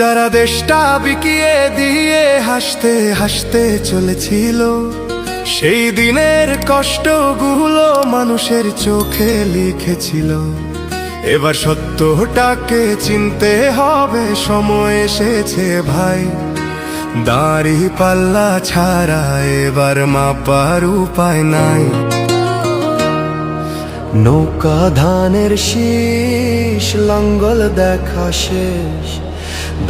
যারা দেশটা বিকিয়ে দিয়ে হাসতে হাসতে চলেছিল, সেই দিনের কষ্টগুলো মানুষের চোখে লিখেছিল। এবার সত্যটাকে চিনতে হবে, সময় এসেছে ভাই। দাড়ি পাল্লা ছাড়া এবার মাপার উপায় নাই। নৌকা ধানের শীষ, লাঙ্গল দেখা শেষ,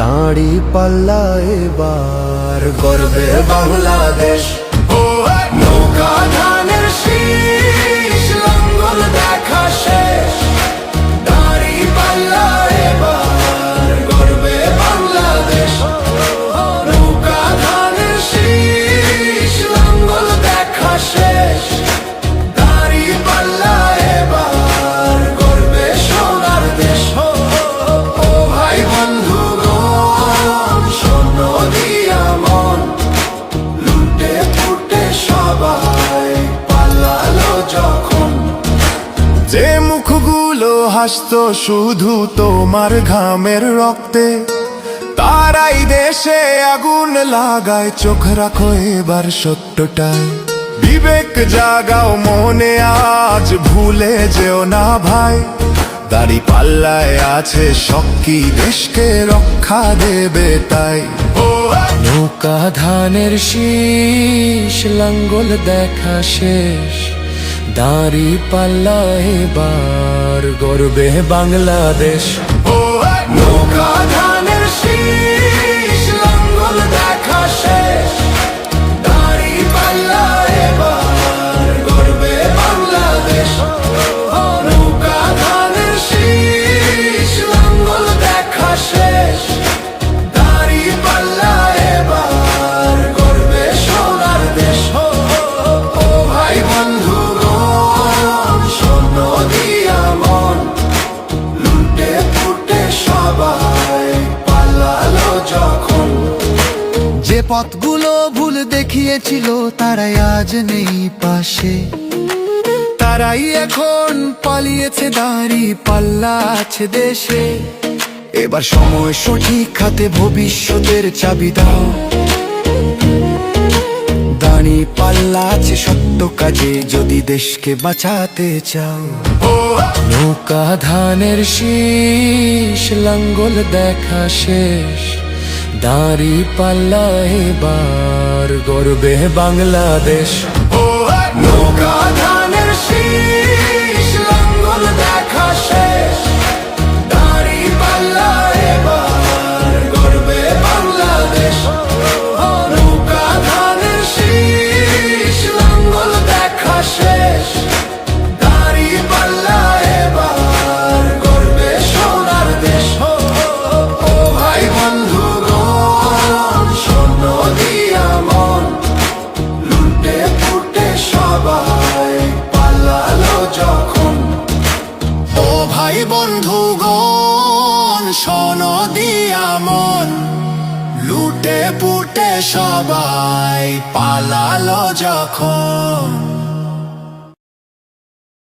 দাড়ি পাল্লা এবার গর্বে বাংলাদেশ। নৌকা ধানের শীষ, লাঙ্গল দেখা শেষ, দাড়ি পাল্লা এবার গর্বে বাংলাদেশ। নৌকা ধানের শীষ, লাঙ্গল দেখা শেষ, দাড়ি পাল্লা এবার গর্বে সোনার দেশ। ও ভাই বন্ধুগণ, শোনো দিয়া মন, লুটে ফুটে সবাই পালালো যখন। যে মুখগুলো হাসতো শুধু তোমার ঘামের রক্তে, তারাই দেশে আগুন লাগায়। চোখ রাখো এবার সত্যটায়, বিবেক জাগাও মনে, আজ ভুলে যেও না ভাই। দাড়ি পাল্লায় আছে শক্তি, দেশকে রক্ষা দেবে তাই। নৌকা ধানের শীষ, লাঙ্গল দেখা শেষ, দাড়ি পাল্লা এবার গর্বে বাংলাদেশ। নৌকা ধানের শীষ, লাঙ্গল দেখা শেষ, দাড়ি পাল্লা এবার গর্বে বাংলাদেশ। নৌকা ধানের শীষ, লাঙ্গল দেখা শেষ, দাড়ি পাল্লা এবার গর্বে সোনার দেশ। ও ভাই বন্ধুগণ, শোনো দিয়া মন, লুটে ফুটে সবাই পালালো যখন। যে পথগুলো ভুল দেখিয়েছিল তারাই আজ নেই পাশে, তারাই এখন পালিয়েছে, দাড়ি পাল্লা আছে দেশে। এবার সময় সঠিক হাতে, ভবিষ্যতের চাবি দাও। দাড়ি পাল্লা আছে সত্য কাজে, যদি দেশকে বাঁচাতে চাও। নৌকা ধানের শীষ, লাঙ্গল দেখা শেষ, দাড়ি পাল্লা এবার গর্বে বাংলাদেশ। নৌকা ধানের শীষ, লাঙ্গল দেখা শেষ, দাড়ি পাল্লা এবার গর্বে বাংলাদেশ। নৌকা ধানের শীষ, লাঙ্গল দেখা শেষ, দাড়ি পাল্লা এবার গর্বে সোনার দেশ। ও ভাই বন্ধুগণ, শোনো দিয়া মন, লুটে ফুটে সবাই পালালো যখন। ও ভাই বন্ধুগণ, শোনো দিয়া মন, লুটে পুটে সবাই পালালো যখন।